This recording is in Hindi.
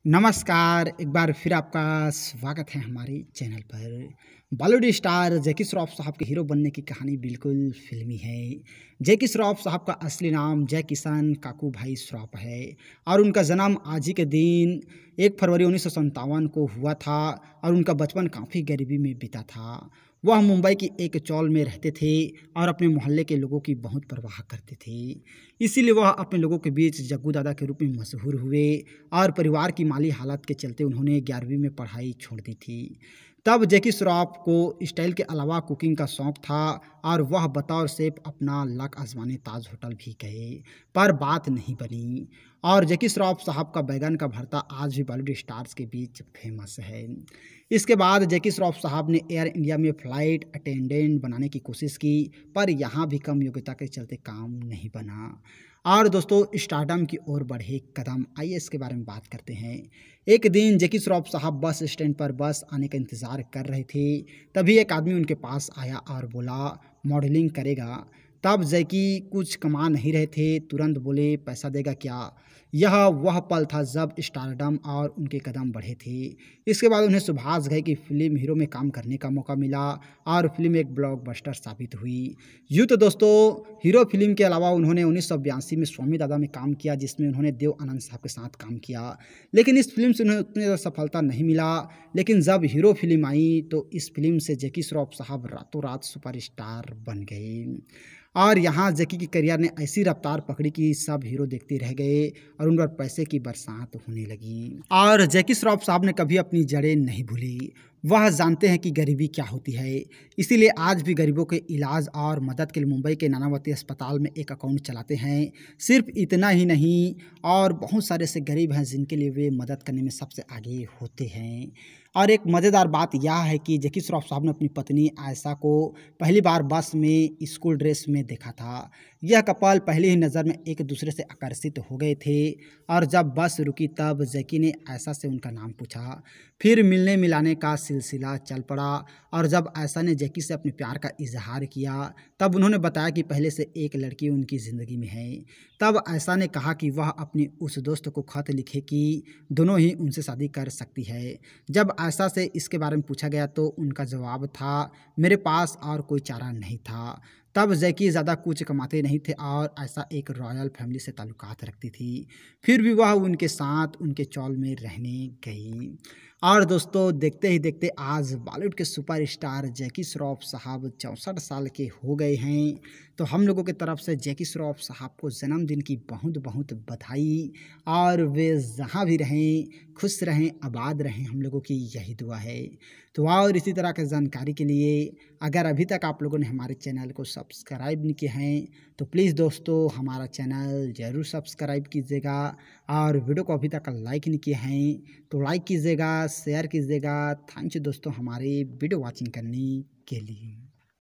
नमस्कार, एक बार फिर आपका स्वागत है हमारे चैनल पर। बॉलीवुड स्टार जैकी श्रॉफ साहब के हीरो बनने की कहानी बिल्कुल फिल्मी है। जैकी श्रॉफ साहब का असली नाम जय किशन काकू भाई श्रॉफ है और उनका जन्म आज ही के दिन 1 फरवरी 1957 को हुआ था और उनका बचपन काफ़ी गरीबी में बीता था। वह मुंबई की एक चौल में रहते थे और अपने मोहल्ले के लोगों की बहुत परवाह करते थे। इसीलिए वह अपने लोगों के बीच जग्गू दादा के रूप में मशहूर हुए और परिवार की माली हालत के चलते उन्होंने 11वीं में पढ़ाई छोड़ दी थी। तब जैकी श्रॉफ को स्टाइल के अलावा कुकिंग का शौक था और वह बतौर शेफ अपना लक आजमाने ताज होटल भी गए, पर बात नहीं बनी। और जैकी श्रॉफ साहब का बैगन का भरता आज भी बॉलीवुड स्टार्स के बीच फेमस है। इसके बाद जैकी श्रॉफ साहब ने एयर इंडिया में फ्लाइट अटेंडेंट बनाने की कोशिश की, पर यहाँ भी कम योग्यता के चलते काम नहीं बना। और दोस्तों, स्टारडम की ओर बढ़े कदम, आइए इसके बारे में बात करते हैं। एक दिन जैकी श्रॉफ साहब बस स्टैंड पर बस आने का इंतज़ार कर रहे थे, तभी एक आदमी उनके पास आया और बोला मॉडलिंग करेगा। तब जैकी कुछ कमा नहीं रहे थे, तुरंत बोले पैसा देगा क्या। यह वह पल था जब स्टारडम और उनके कदम बढ़े थे। इसके बाद उन्हें सुभाष घई की फिल्म हीरो में काम करने का मौका मिला और फिल्म एक ब्लॉकबस्टर साबित हुई। यूँ तो दोस्तों, हीरो फिल्म के अलावा उन्होंने 1982 में स्वामी दादा में काम किया, जिसमें उन्होंने देव आनंद साहब के साथ काम किया, लेकिन इस फिल्म से उन्हें उतनी ज़्यादा सफलता नहीं मिला। लेकिन जब हीरो फिल्म आई तो इस फिल्म से जैकी श्रॉफ साहब रातों रात सुपरस्टार बन गए और यहाँ जैकी की करियर ने ऐसी रफ्तार पकड़ी कि सब हीरो देखते रह गए और उन पर पैसे की बरसात होने लगी। और जैकी श्रॉफ साहब ने कभी अपनी जड़ें नहीं भूली। वह जानते हैं कि गरीबी क्या होती है, इसीलिए आज भी गरीबों के इलाज और मदद के लिए मुंबई के नानावती अस्पताल में एक अकाउंट चलाते हैं। सिर्फ इतना ही नहीं, और बहुत सारे ऐसे गरीब हैं जिनके लिए वे मदद करने में सबसे आगे होते हैं। और एक मज़ेदार बात यह है कि जैकी श्रॉफ साहब ने अपनी पत्नी आयशा को पहली बार बस में स्कूल ड्रेस में देखा था। यह कपल पहली ही नज़र में एक दूसरे से आकर्षित हो गए थे और जब बस रुकी तब जैकी ने आयशा से उनका नाम पूछा। फिर मिलने मिलाने का सिलसिला चल पड़ा और जब आयशा ने जैकी से अपने प्यार का इजहार किया तब उन्होंने बताया कि पहले से एक लड़की उनकी ज़िंदगी में है। तब आयशा ने कहा कि वह अपनी उस दोस्त को खत लिखे कि दोनों ही उनसे शादी कर सकती है। जब आयशा से इसके बारे में पूछा गया तो उनका जवाब था, मेरे पास और कोई चारा नहीं था। तब जैकी ज़्यादा कुछ कमाते नहीं थे और आयशा एक रॉयल फैमिली से ताल्लुकात रखती थी, फिर भी वह उनके साथ उनके चौल में रहने गई। और दोस्तों, देखते ही देखते आज बॉलीवुड के सुपरस्टार जैकी श्रॉफ साहब 64 साल के हो गए हैं। तो हम लोगों की तरफ से जैकी श्रॉफ साहब को जन्मदिन की बहुत बहुत बधाई, और वे जहाँ भी रहें खुश रहें, आबाद रहें, हम लोगों की यही दुआ है। तो और इसी तरह की जानकारी के लिए अगर अभी तक आप लोगों ने हमारे चैनल को सब्सक्राइब नहीं किए हैं तो प्लीज़ दोस्तों हमारा चैनल ज़रूर सब्सक्राइब कीजिएगा, और वीडियो को अभी तक लाइक नहीं किए हैं तो लाइक कीजिएगा, शेयर कीजिएगा। थैंक यू दोस्तों हमारे वीडियो वॉचिंग करने के लिए।